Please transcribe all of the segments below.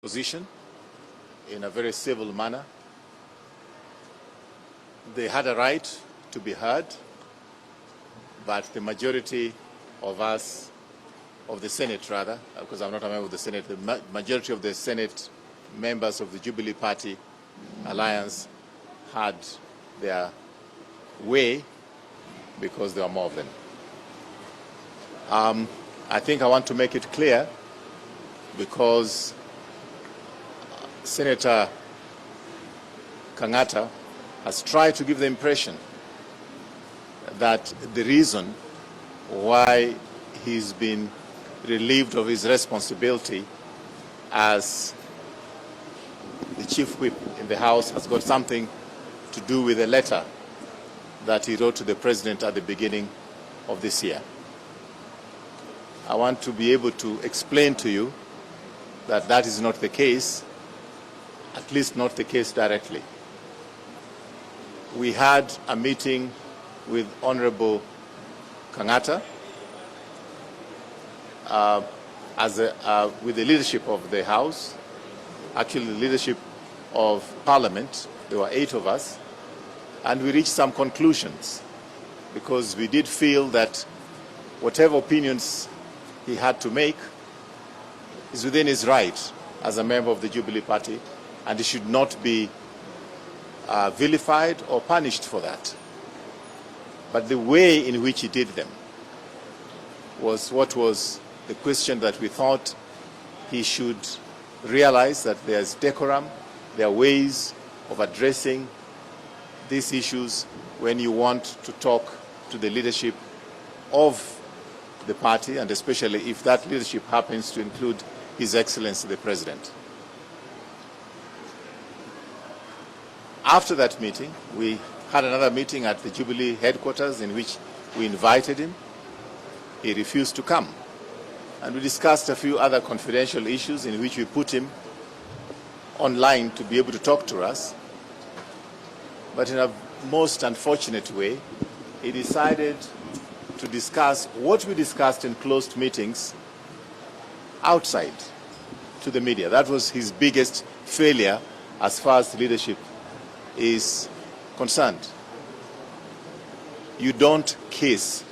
position in a very civil manner. They had a right to be heard, but the majority of us, of the Senate rather, because I'm not a member of the Senate, the majority of the Senate members of the Jubilee Party Alliance had their way because there were more of them. I think I want to make it clear because Senator Kang'ata has tried to give the impression that the reason why he's been relieved of his responsibility as the chief whip in the House has got something to do with a letter that he wrote to the president at the beginning of this year. I want to be able to explain to you that that is not the case, at least not the case directly. We had a meeting with Honorable Kang'ata with the leadership of the House, actually the leadership of Parliament. There were 8 of us, and we reached some conclusions because we did feel that whatever opinions he had to make is within his right as a member of the Jubilee Party, and he should not be vilified or punished for that. But the way in which he did them was what was the question that we thought he should realize, that there's decorum, there are ways of addressing these issues when you want to talk to the leadership of the party, and especially if that leadership happens to include His Excellency the President. After that meeting, we had another meeting at the Jubilee headquarters in which we invited him. He refused to come. And we discussed a few other confidential issues in which we put him online to be able to talk to us. But in a most unfortunate way, he decided to discuss what we discussed in closed meetings outside to the media. That was his biggest failure as far as leadership is concerned. You don't kiss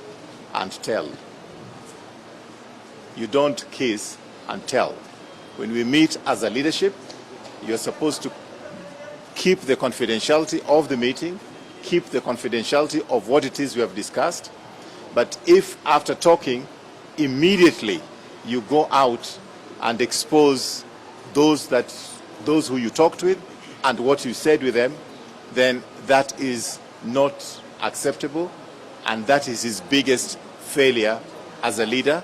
and tell. You don't kiss and tell. When we meet as a leadership, you're supposed to keep the confidentiality of the meeting, keep the confidentiality of what it is we have discussed. But if after talking, immediately you go out and expose those who you talked with and what you said with them, then that is not acceptable, and that is his biggest failure as a leader,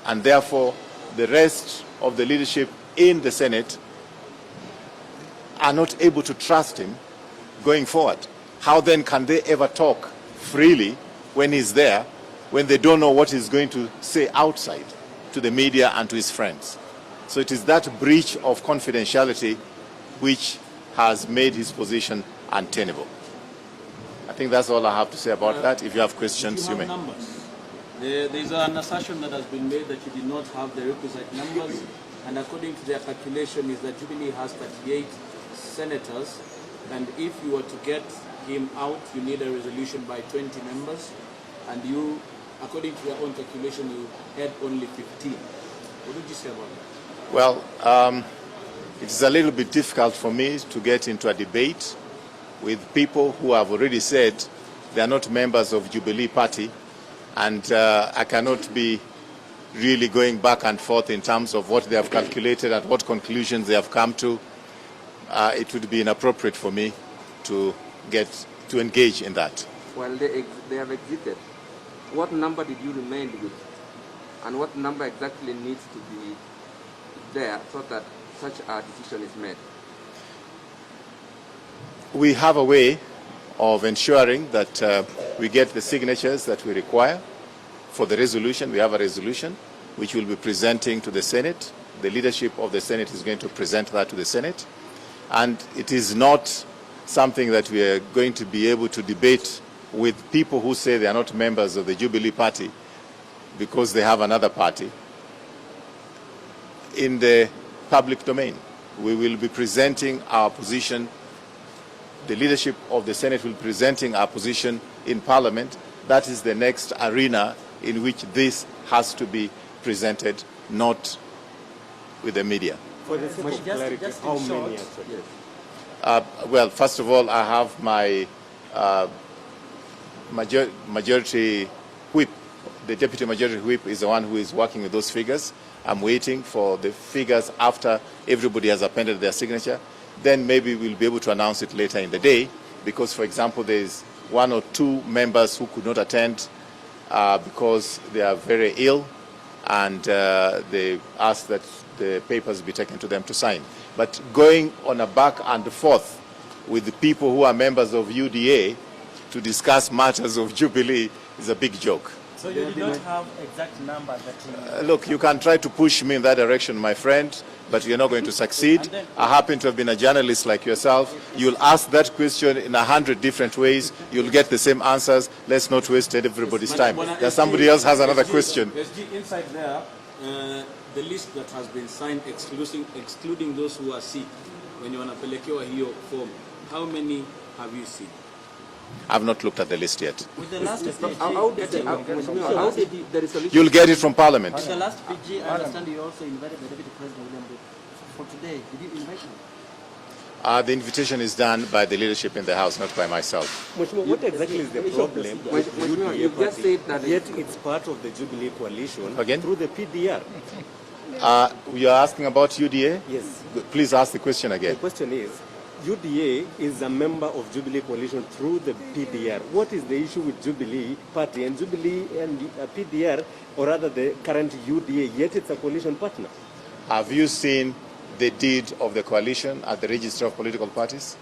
and therefore the rest of the leadership in the Senate are not able to trust him going forward. How then can they ever talk freely when he's there, when they don't know what he's going to say outside to the media and to his friends? So it is that breach of confidentiality which has made his position untenable. I think that's all I have to say about that. If you have questions, you may. Numbers? There's an assertion that has been made that you did not have the requisite numbers, and according to their calculation is that Jubilee has 38 senators, and if you were to get him out, you need a resolution by 20 members, and you, according to your own calculation, you had only 15. What would you say about that? Well, it's a little bit difficult for me to get into a debate with people who have already said they are not members of Jubilee Party, and I cannot be really going back and forth in terms of what they have calculated and what conclusions they have come to. It would be inappropriate for me to engage in that. Well, they have exited. What number did you remain with, and what number exactly needs to be there so that such a decision is made? We have a way of ensuring that we get the signatures that we require for the resolution. We have a resolution which we'll be presenting to the Senate. The leadership of the Senate is going to present that to the Senate. And it is not something that we are going to be able to debate with people who say they are not members of the Jubilee Party because they have another party in the public domain. we will be presenting our position. The leadership of the Senate will be presenting our position in Parliament. That is the next arena in which this has to be presented, not with the media. For the sake of clarity, how many actually? Well, first of all, I have my majority whip. The deputy majority whip is the one who is working with those figures. I'm waiting for the figures after everybody has appended their signature. Then maybe we'll be able to announce it later in the day, because, for example, there's 1 or 2 members who could not attend because they are very ill, and they asked that the papers be taken to them to sign. But going on a back and forth with the people who are members of UDA to discuss matters of Jubilee is a big joke. So you do not have exact numbers that you... Look, you can try to push me in that direction, my friend, but you're not going to succeed. I happen to have been a journalist like yourself. You'll ask that question in 100 different ways. You'll get the same answers. Let's not waste everybody's time. There's somebody else has another question. Inside there, the list that has been signed excluding those who are sick, when you wanapelekewa hiyo form, how many have you seen? I've not looked at the list yet. With the last PG, How did the resolution... You'll get it from Parliament. with the last PG, I understand you also invited the Deputy President William Ruto. For today, did you invite him? The invitation is done by the leadership in the House, not by myself. Mheshimiwa, what exactly is the problem? Mheshimiwa, you just said that... Yet it's part of the Jubilee coalition Again? through the PDR. You are asking about UDA? Yes. Please ask the question The again. question is, UDA is a member of Jubilee coalition through the PDR. What is the issue with Jubilee party and Jubilee and PDR, or rather the current UDA, yet it's a coalition partner? Have you seen the deed of the coalition at the Register of Political Parties?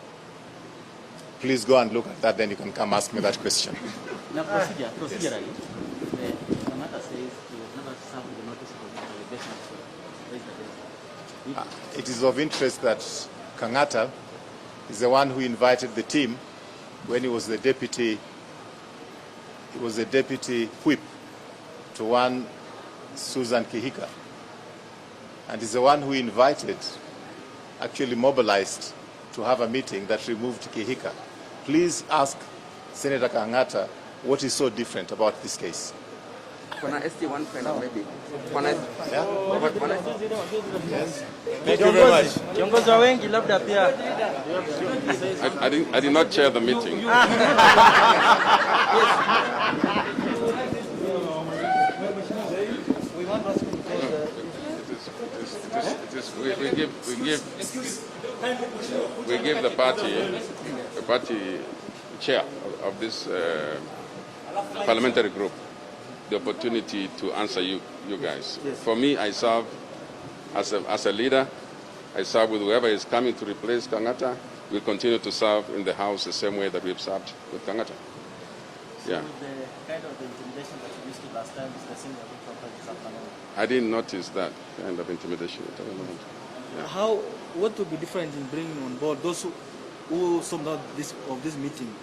Please go and look at that, then you can come ask me that question. Now, procedurally, the matter says you have never served the notice of delegation to raise the desk. It is of interest that Kangata is the one who invited the team when he was the deputy whip to one Susan Kihika. And he's the one who invited, actually mobilized to have a meeting that removed Kihika. Please ask Senator Kangata what is so different about this case. When I ask you one final, maybe. When I... Yes. Thank you very much. Kiongozi wa wengi labda pia... I did not chair the meeting. We give the party chair of this parliamentary group the opportunity to answer you guys. Yes. For me, I serve as a leader. I serve with whoever is coming to replace Kangata. We'll continue to serve in the House the same way that we've served with Kangata. Yeah. So the kind of intimidation that you used to last time is the same that we talked this afternoon. I didn't notice that kind of intimidation at the moment. Yeah. What would be different in bringing on board those who some of this meeting?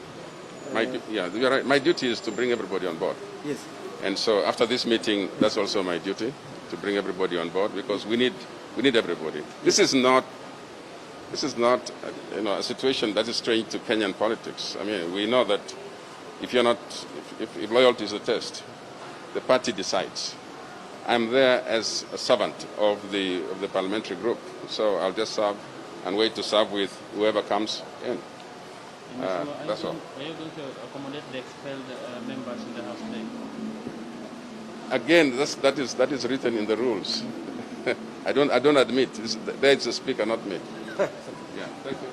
You're right. My duty is to bring everybody on board. Yes. And so after this meeting, that's also my duty, to bring everybody on board, because we need everybody. This is not a situation that is strange to Kenyan politics. I mean, we know that if loyalty is a test, the party decides. I'm there as a servant of the parliamentary group, so I'll just serve and wait to serve with whoever comes in. That's all. Are you going to accommodate the expelled members in the House today? Again, that is written in the rules. I don't admit. There is the speaker, not me. Yeah, thank you.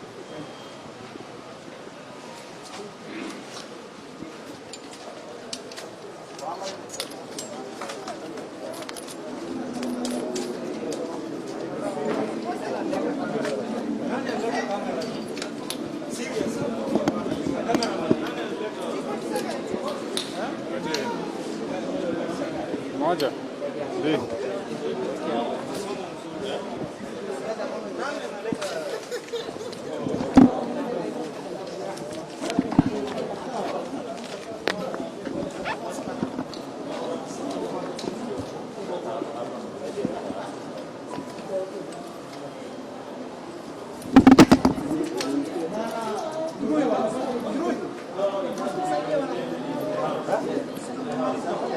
Moja. It's not